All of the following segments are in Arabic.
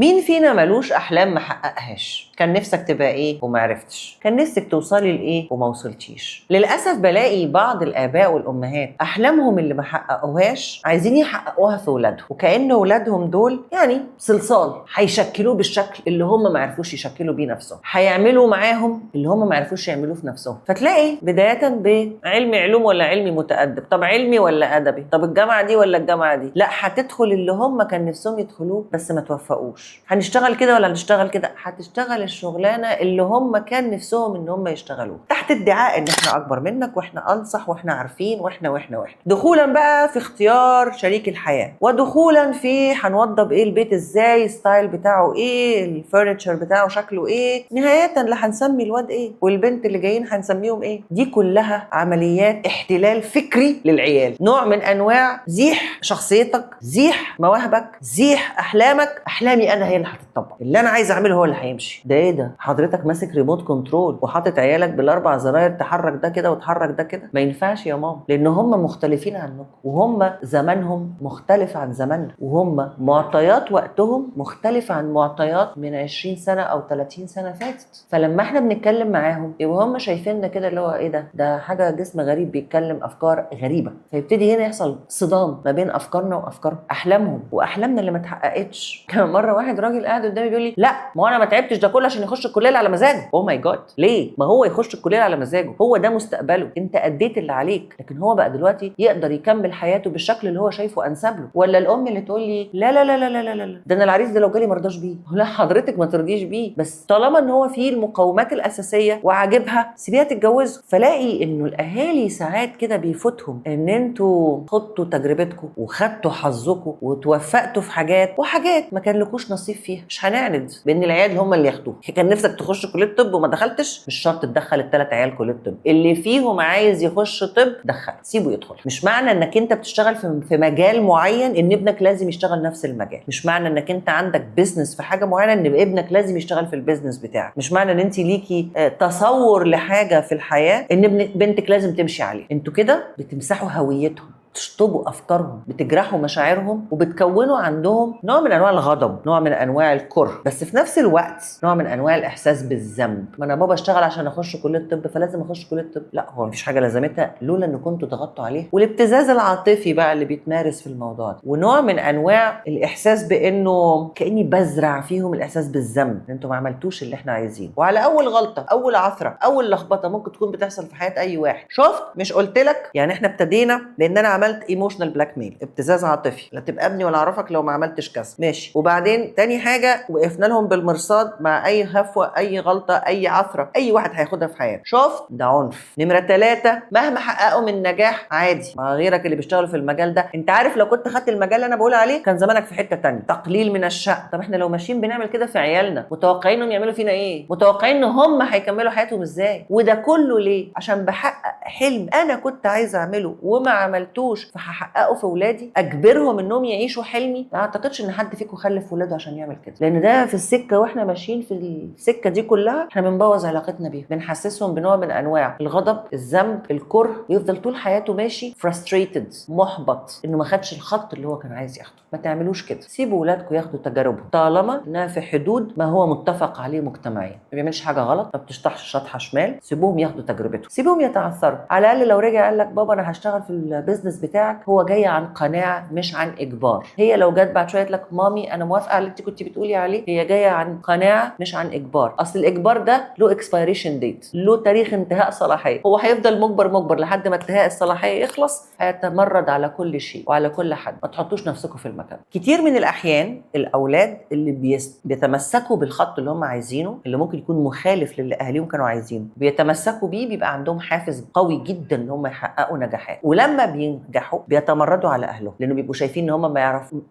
مين فينا ملوش احلام ما حققهاش؟ كان نفسك تبقى ايه وما عرفتش؟ كان نفسك توصلي لايه وما وصلتيش؟ للاسف بلاقي بعض الاباء والامهات احلامهم اللي ما حققوهاش عايزين يحققوها في اولادهم، وكأن اولادهم دول يعني صلصال هيشكلوه بالشكل اللي هم ما عرفوش يشكلوا بيه نفسهم، هيعملوا معاهم اللي هم ما عرفوش يعملوه في نفسهم. فتلاقي بدايه بعلمي علوم ولا علمي متأدب، طب علمي ولا ادبي، طب الجامعه دي ولا الجامعه دي، لا هتدخل اللي هم كان نفسهم يدخلوه بس ما توفقوش. هنشتغل كده ولا هنشتغل كده؟ هتشتغل الشغلانه اللي هم كان نفسهم ان هم يشتغلوه، تحت ادعاء ان احنا اكبر منك واحنا انصح واحنا عارفين واحنا دخولا بقى في اختيار شريك الحياه، ودخولا في هنوضب ايه البيت ازاي، ستايل بتاعه ايه، الفurniture بتاعه شكله ايه، نهايه لا هنسمي الواد ايه والبنت اللي جايين هنسميهم ايه. دي كلها عمليات احتلال فكري للعيال، نوع من انواع زيح شخصيتك، زيح مواهبك، زيح احلامك. احلامي انا هي اللي هتطبق، اللي انا عايز اعمله هو اللي هيمشي. ده ايه ده؟ حضرتك ماسك ريموت كنترول وحاطط عيالك بالاربع زراير تحرك ده كده وتحرك ده كده؟ ما ينفعش يا ماما، لان هم مختلفين عنكم، وهم زمانهم مختلف عن زماننا، وهم معطيات وقتهم مختلفه عن معطيات من 20 سنه او 30 سنه فاتت. فلما احنا بنتكلم معاهم يبقى هم شايفيننا كده اللي هو ايه ده حاجه جسم غريب بيتكلم افكار غريبه، فيبتدي هنا يحصل صدام ما بين افكارنا وافكارهم، احلامهم واحلامنا اللي ما اتحققتش. كان مره واحد راجل قاعد قدامي بيقول لي لا ما انا ما تعبتش ده كله عشان يخش الكليه على مزاجه. اوه ماي جاد، ليه؟ ما هو يخش الكليه على مزاجه، هو ده مستقبله، انت اديت اللي عليك، لكن هو بقى دلوقتي يقدر يكمل حياته بالشكل اللي هو شايفه انسب له. ولا الام اللي تقول لي لا لا لا لا لا لا لا ده انا العريس ده لو جالي ما رضاش بيه. لا حضرتك ما ترضيش بيه، بس طالما ان هو فيه المقومات الاساسيه وعاجبها سيبيها تتجوزه. فلاقي انه الاهالي ساعات كده بيفوتهم ان انتوا خدتوا تجربتكم وخدتوا حظكم وتوفقتوا في حاجات، وحاجات ما كان لكوش نصيب فيها. مش هنعند بان العيال هم اللي ياخدوها. كان نفسك تخش كليه طب وما دخلتش، مش شرط تدخل الثلاث عيال كليه طب. اللي فيهم عايز يخش طب دخل، سيبه يدخل. مش معنى انك انت بتشتغل في مجال معين ان ابنك لازم يشتغل نفس المجال. مش معنى انك انت عندك بيزنس في حاجه معينه ان ابنك لازم يشتغل في البيزنس بتاعك. مش معنى ان انت ليكي تصور لحاجه في الحياه ان بنتك لازم تمشي عليه. انتوا كده بتمسحوا هويتهم، تشطبوا افكارهم، بتجرحوا مشاعرهم، وبتكونوا عندهم نوع من انواع الغضب، نوع من انواع الكره، بس في نفس الوقت نوع من انواع الاحساس بالذنب. ما انا بابا اشتغل عشان اخش كليه طب فلازم اخش كليه طب. لا، هو مفيش حاجه لازمتها لولا ان كنتوا ضغطتوا عليه. والابتزاز العاطفي بقى اللي بيتمارس في الموضوع ده، ونوع من انواع الاحساس بانه كاني بزرع فيهم الاحساس بالذنب، انتوا ما عملتوش اللي احنا عايزينه. وعلى اول غلطه، اول عثره، اول لخبطه ممكن تكون بتحصل في حياه اي واحد، شفت مش قلت لك؟ يعني احنا ابتدينا لان انا عملت ايموشنال بلاك ميل، ابتزاز عاطفي، لا تبقى ابني ولا اعرفك لو ما عملتش كذا، ماشي. وبعدين تاني حاجه وقفنا لهم بالمرصاد مع اي هفوه، اي غلطه، اي عثره اي واحد هياخدها في حياته، شفت؟ ده عنف. نمره 3، مهما حققوا من نجاح عادي مع غيرك اللي بيشتغلوا في المجال ده. انت عارف لو كنت خدت المجال اللي انا بقول عليه كان زمانك في حته تانية. تقليل من الشأن. طب احنا لو ماشيين بنعمل كده في عيالنا متوقعين انهم يعملوا فينا ايه؟ متوقعين ان هم هيكملوا حياتهم ازاي؟ وده كله ليه؟ عشان بحقق حلم انا كنت عايزه اعمله وما عملتوش فهحققه في ولادي، اجبرهم انهم يعيشوا حلمي. ما اعتقدش ان حد فيكم خلف ولاده عشان يعمل كده، لان ده في السكه واحنا ماشيين في السكه دي كلها احنا بنبوظ علاقتنا بيهم، بنحسسهم بنوع من انواع الغضب، الذنب، الكره، ويفضل طول حياته ماشي frustrated، محبط انه ما خدش الخط اللي هو كان عايز ياخده. ما تعملوش كده، سيبوا ولادكم ياخدوا تجاربهم طالما انها في حدود ما هو متفق عليه مجتمعيا. ما بيعملش حاجه غلط، ما بتشطحش شطحه شمال، سيبوهم ياخدوا تجربتهم، سيبوهم يتعثروا. على الاقل لو رجع قال لك بابا انا هشتغل في البيزنس بتاعك، هو جاي عن قناعه مش عن اجبار. هي لو جت بعد شويه لك مامي انا موافقه على اللي انت كنت بتقولي عليه، هي جايه عن قناعه مش عن اجبار. اصل الاجبار ده له اكسبيريشن ديت، له تاريخ انتهاء صلاحيه. هو هيفضل مجبر لحد ما انتهاء الصلاحيه يخلص، هيتمرد على كل شيء وعلى كل حد. ما تحطوش نفسكم في المكان. كتير من الاحيان الاولاد اللي بيتمسكوا بالخط اللي هم عايزينه، اللي ممكن يكون مخالف للي اهاليهم كانوا عايزينه، بيتمسكوا بيه، بيبقى عندهم حافز قوي جدا ان هم يحققوا نجاحات. ولما بينجحوا بيتمردوا على اهلهم، لانه بيبقوا شايفين ان هم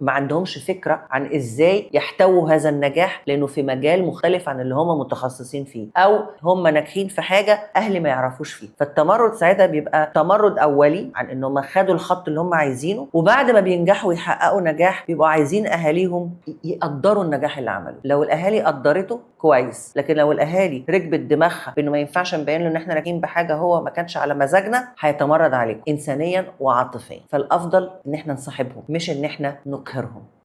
ما عندهمش فكره عن ازاي يحتووا هذا النجاح، لانه في مجال مختلف عن اللي هم متخصصين فيه، او هم ناجحين في حاجه اهلي ما يعرفوش فيه. فالتمرد ساعتها بيبقى تمرد اولي عن ان هم خدوا الخط اللي هم عايزينه، وبعد ما بينجحوا ويحققوا نجاح بيبقوا عايزين اهاليهم يقدروا النجاح اللي عملوه. لو الاهالي قدرته كويس، لكن لو الاهالي ركبت دماغها بانه ما ينفعش نبين له ان احنا ناجحين بحاجه هو ما كانش على مزاجنا، هيتمرد عليكم انسانيا وعاطفيا. فالافضل ان احنا نصاحبهم مش ان احنا نقهرهم.